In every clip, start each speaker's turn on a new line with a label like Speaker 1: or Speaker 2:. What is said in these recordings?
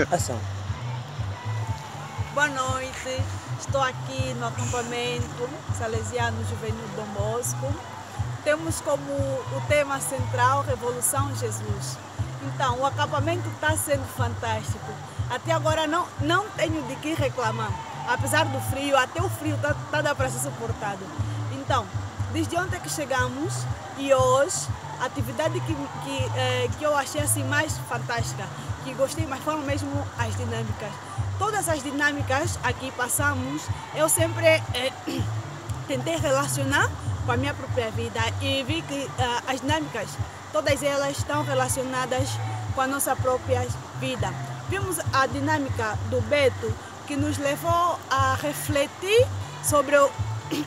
Speaker 1: Ação.
Speaker 2: Boa noite, estou aqui no acampamento Salesiano Juvenil Dom Bosco. Temos como o tema central Revolução Jesus. Então, o acampamento está sendo fantástico. Até agora não tenho de que reclamar. Apesar do frio, até o frio está para ser suportado. Então, desde ontem que chegamos e hoje, a atividade que eu achei assim mais fantástica, que gostei, mas foram mesmo as dinâmicas. Todas as dinâmicas aqui passamos, eu sempre tentei relacionar com a minha própria vida e vi que as dinâmicas, todas elas estão relacionadas com a nossa própria vida. Vimos a dinâmica do Beto, que nos levou a refletir sobre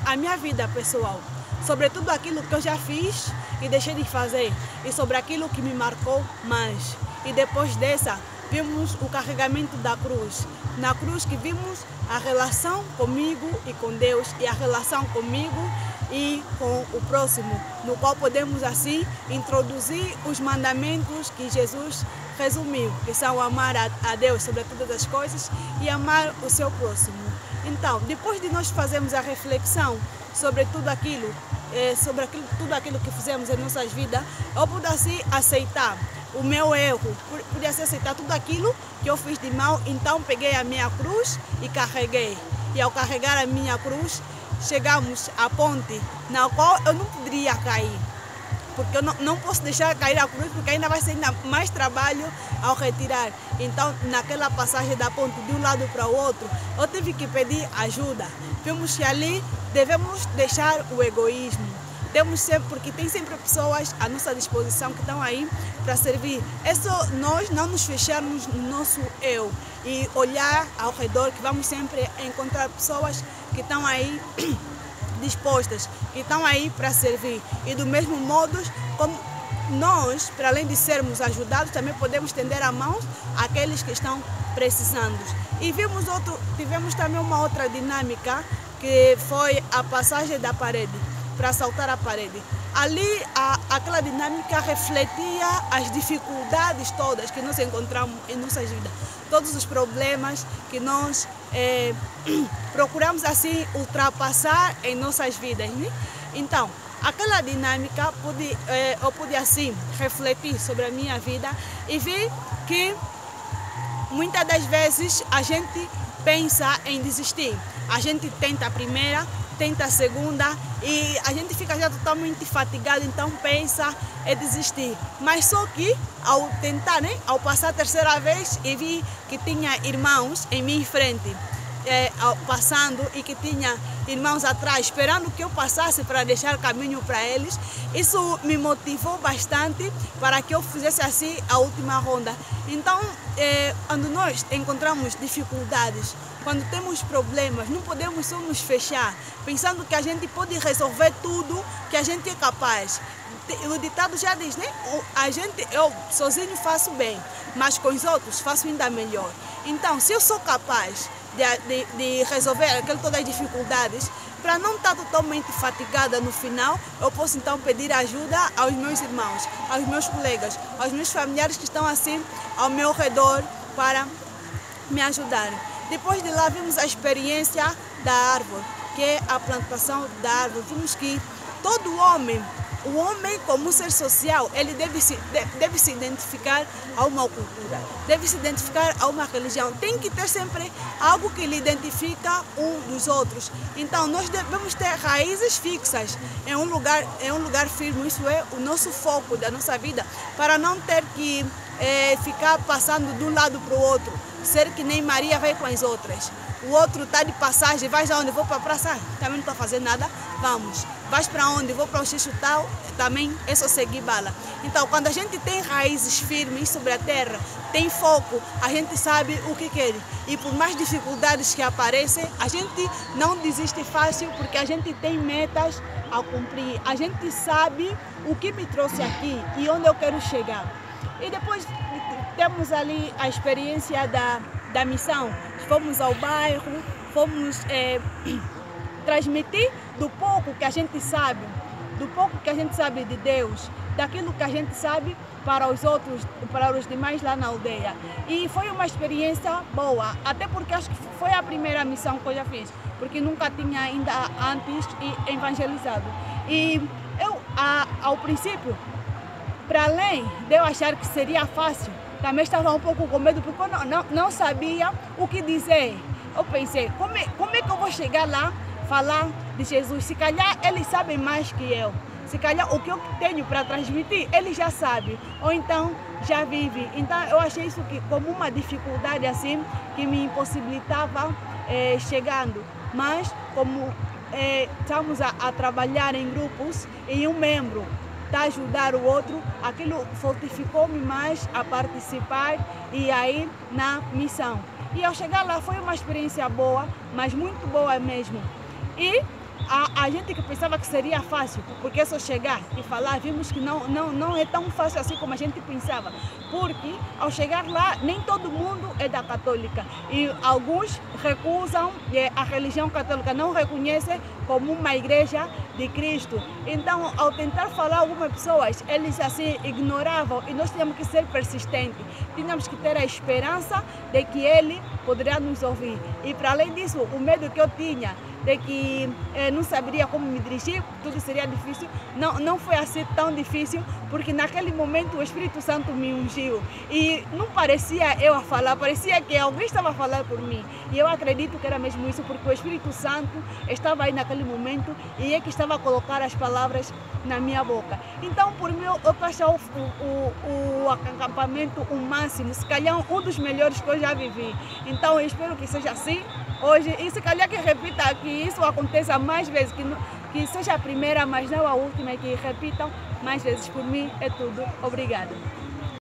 Speaker 2: a minha vida pessoal, sobre tudo aquilo que eu já fiz e deixei de fazer, e sobre aquilo que me marcou mais. E depois dessa, vimos o carregamento da cruz. Na cruz que vimos a relação comigo e com Deus, e a relação comigo e com o próximo, no qual podemos assim introduzir os mandamentos que Jesus resumiu, que são amar a Deus sobre todas as coisas e amar o seu próximo. Então, depois de nós fazermos a reflexão sobre tudo aquilo que fizemos em nossas vidas, eu pude assim aceitar o meu erro, pude assim aceitar tudo aquilo que eu fiz de mal. Então peguei a minha cruz e carreguei. E ao carregar a minha cruz, chegamos à ponte na qual eu não poderia cair, porque eu não posso deixar cair a cruz, porque ainda vai ser ainda mais trabalho ao retirar. Então, naquela passagem da ponte de um lado para o outro, eu tive que pedir ajuda. Vimos que ali devemos deixar o egoísmo. Temos sempre, porque tem sempre pessoas à nossa disposição que estão aí para servir. É só nós não nos fecharmos no nosso eu e olhar ao redor, que vamos sempre encontrar pessoas que estão aí dispostas, que estão aí para servir. E do mesmo modo, como nós, para além de sermos ajudados, também podemos estender a mão àqueles que estão precisando. E tivemos também uma outra dinâmica, que foi a passagem da parede, para saltar a parede. Ali, aquela dinâmica refletia as dificuldades todas que nós encontramos em nossas vidas, todos os problemas que nós procuramos assim ultrapassar em nossas vidas, né? Então, aquela dinâmica eu pude assim refletir sobre a minha vida e vi que muitas das vezes a gente pensa em desistir. A gente tenta a primeira, tenta a segunda e a gente fica já totalmente fatigado, então pensa em desistir. Mas só que ao tentar, né, ao passar a terceira vez e vi que tinha irmãos em minha frente, passando, e que tinha irmãos atrás esperando que eu passasse para deixar caminho para eles, isso me motivou bastante para que eu fizesse assim a última ronda. Então, quando nós encontramos dificuldades, quando temos problemas, não podemos só nos fechar pensando que a gente pode resolver tudo, que a gente é capaz. O ditado já diz, né? Eu sozinho faço bem, mas com os outros faço ainda melhor. Então, se eu sou capaz de resolver todas as dificuldades, para não estar totalmente fatigada no final, eu posso então pedir ajuda aos meus irmãos, aos meus colegas, aos meus familiares que estão assim ao meu redor para me ajudarem. Depois de lá, vimos a experiência da árvore, que é a plantação da árvore. Vimos que todo homem, o homem como ser social, ele deve se identificar a uma cultura, deve se identificar a uma religião. Tem que ter sempre algo que lhe identifica um dos outros. Então, nós devemos ter raízes fixas em um lugar firme. Isso é o nosso foco da nossa vida, para não ter que ficar passando de um lado para o outro, ser que nem Maria vai com as outras. O outro está de passagem, vai já onde? Vou para a praça, também não estou fazendo nada, vamos. Vais para onde? Vou para o xixo tal, também é só seguir bala. Então, quando a gente tem raízes firmes sobre a terra, tem foco, a gente sabe o que quer. E por mais dificuldades que aparecem, a gente não desiste fácil, porque a gente tem metas a cumprir. A gente sabe o que me trouxe aqui e onde eu quero chegar. E depois temos ali a experiência da missão. Fomos ao bairro, fomos transmitir do pouco que a gente sabe do pouco que a gente sabe de Deus, daquilo que a gente sabe para os outros, para os demais lá na aldeia. E foi uma experiência boa, até porque acho que foi a primeira missão que eu já fiz, porque nunca tinha ainda antes evangelizado. E eu, ao princípio, para além de eu achar que seria fácil, também estava um pouco com medo, porque eu não sabia o que dizer. Eu pensei, como é que eu vou chegar lá, falar de Jesus? Se calhar eles sabem mais que eu. Se calhar o que eu tenho para transmitir, ele já sabe, ou então já vive. Então eu achei isso como uma dificuldade assim, que me impossibilitava chegando. Mas como estamos a trabalhar em grupos e um membro a ajudar o outro, aquilo fortificou-me mais a participar e a ir na missão. E ao chegar lá foi uma experiência boa, mas muito boa mesmo. E a gente que pensava que seria fácil, porque é só chegar e falar, vimos que não é tão fácil assim como a gente pensava. Porque ao chegar lá, nem todo mundo é da católica. E alguns recusam a religião católica, não reconhecem como uma igreja de Cristo. Então, ao tentar falar algumas pessoas, eles assim ignoravam e nós tínhamos que ser persistentes. Tínhamos que ter a esperança de que ele poderia nos ouvir. E para além disso, o medo que eu tinha de que não saberia como me dirigir, tudo seria difícil. Não foi assim tão difícil, porque naquele momento o Espírito Santo me ungiu. E não parecia eu a falar, parecia que alguém estava a falar por mim. E eu acredito que era mesmo isso, porque o Espírito Santo estava aí naquele momento e é que estava a colocar as palavras na minha boca. Então, por mim, eu achei o acampamento o máximo, se calhar um dos melhores que eu já vivi. Então, eu espero que seja assim hoje e se calhar que repita, que isso aconteça mais vezes, que seja a primeira, mas não a última, e que repitam mais vezes. Por mim é tudo. Obrigada.